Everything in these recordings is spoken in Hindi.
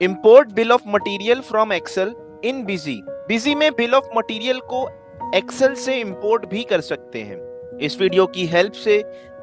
Import bill of material from Excel in Busy. Busy में बिल ऑफ मटेरियल को एक्सेल से इंपोर्ट भी कर सकते हैं। इस वीडियो की हेल्प से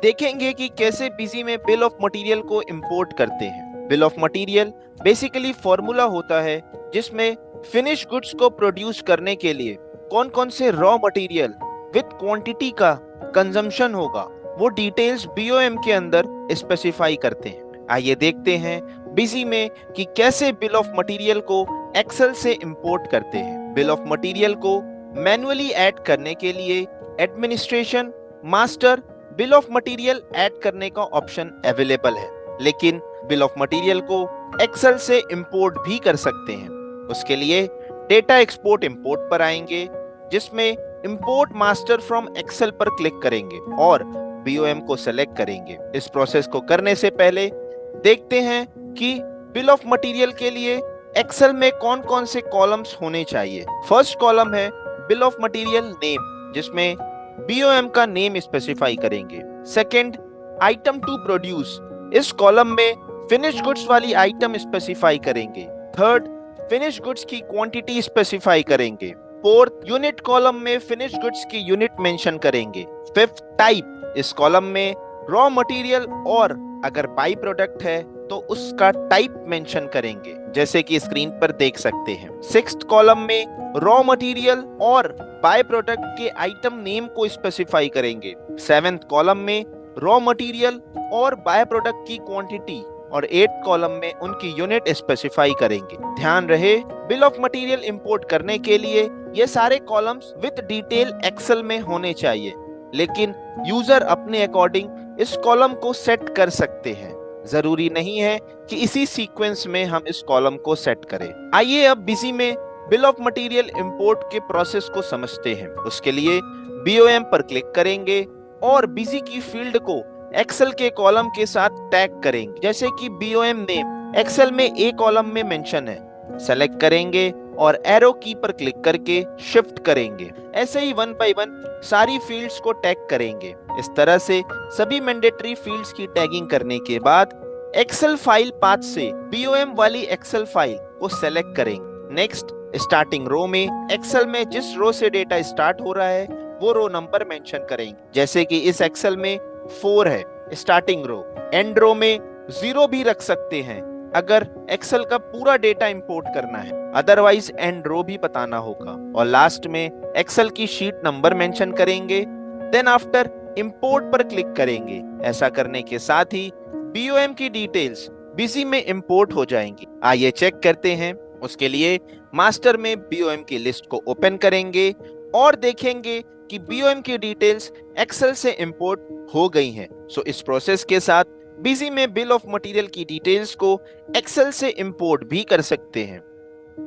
देखेंगे कि कैसे बिजी में बिल ऑफ मटेरियल को इंपोर्ट करते हैं। Bill of material basically formula होता है जिसमें फिनिश गुड्स को प्रोड्यूस करने के लिए कौन कौन से रॉ मटेरियल विद क्वांटिटी का कंजम्पशन होगा वो डिटेल्स बीओएम के अंदर स्पेसिफाई करते हैं। आइए देखते हैं बिजी में कि कैसे बिल ऑफ मटेरियल को एक्सेल से इंपोर्ट करते हैं। बिल ऑफ मटेरियल को मैन्युअली ऐड करने के लिए administration master bill of material add करने का ऑप्शन अवेलेबल है, लेकिन बिल ऑफ मटेरियल को एक्सेल से इंपोर्ट भी कर सकते हैं। उसके लिए डेटा एक्सपोर्ट इंपोर्ट पर आएंगे, जिसमें इंपोर्ट मास्टर फ्रॉम एक्सेल पर क्लिक करेंगे और बीओएम को सेलेक्ट करेंगे। इस प्रोसेस को करने से पहले देखते हैं कि बिल ऑफ मटेरियल के लिए एक्सेल में कौन कौन से कॉलम्स होने चाहिए। फर्स्ट कॉलम है बिल ऑफ मटेरियल नेम, जिसमें बीओएम का नेम स्पेसिफाई करेंगे। सेकंड, आइटम टू प्रोड्यूस, इस कॉलम में फिनिश गुड्स वाली आइटम स्पेसिफाई करेंगे। थर्ड, फिनिश गुड्स की क्वांटिटी स्पेसिफाई करेंगे। फोर्थ, यूनिट कॉलम में फिनिश गुड्स की यूनिट मेंशन करेंगे। फिफ्थ, टाइप, इस कॉलम में रॉ मटेरियल और अगर बाई प्रोडक्ट है तो उसका टाइप मेंशन करेंगे, जैसे कि स्क्रीन पर देख सकते हैं। सिक्स्थ कॉलम में रॉ मटेरियल और बाय प्रोडक्ट के आइटम नेम को स्पेसिफाई करेंगे। सेवेंथ कॉलम में रॉ मटेरियल और बाय प्रोडक्ट की क्वांटिटी और एट्थ कॉलम में उनकी यूनिट स्पेसिफाई करेंगे। ध्यान रहे, बिल ऑफ मटेरियल इंपोर्ट करने के लिए ये सारे कॉलम्स विद डिटेल एक्सेल में होने चाहिए, लेकिन यूजर अपने अकॉर्डिंग इस कॉलम को सेट कर सकते हैं। जरूरी नहीं है कि इसी सीक्वेंस में हम इस कॉलम को सेट करें। आइए अब बिजी में बिल ऑफ मटेरियल इंपोर्ट के प्रोसेस को समझते हैं। उसके लिए बीओएम पर क्लिक करेंगे और बिजी की फील्ड को एक्सेल के कॉलम के साथ टैग करेंगे, जैसे कि बीओएम नेम एक्सेल में ए कॉलम में मेंशन है। सेलेक्ट करेंगे और एरो की पर क्लिक करके शिफ्ट करेंगे। ऐसे ही वन बाय वन सारी फील्ड्स को टैग करेंगे। इस तरह से सभी मैंडेटरी फील्ड्स की टैगिंग करने के बाद एक्सेल फाइल पाथ से बीओएम वाली एक्सेल फाइल को सेलेक्ट करेंगे। नेक्स्ट, स्टार्टिंग रो में एक्सेल में जिस रो से डेटा स्टार्ट हो रहा है वो रो नंबर मेंशन करेंगे, जैसे कि इस एक्सेल में 4 है स्टार्टिंग रो। एंड रो में 0 भी रख सकते हैं अगर एक्सेल का पूरा डेटा इंपोर्ट करना है, अदरवाइज एंड रो भी बताना होगा। और लास्ट में एक्सेल की शीट नंबर मेंशन करेंगे। देन आफ्टर इंपोर्ट पर क्लिक करेंगे। ऐसा करने के साथ ही बीओएम की डिटेल्स बिजी में इंपोर्ट हो जाएंगी। आइए चेक करते हैं। उसके लिए मास्टर में बीओएम की लिस्ट को ओपन करेंगे और देखेंगे कि बीओएम की डिटेल्स एक्सेल से इंपोर्ट हो गई हैं। सो इस प्रोसेस के साथ बिजी में बिल ऑफ मटेरियल की डिटेल्स को एक्सेल से इंपोर्ट भी कर सकते हैं।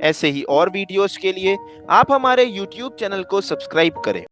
ऐसे ही और वीडियोस के लिए आप हमारे YouTube चैनल को सब्सक्राइब करें।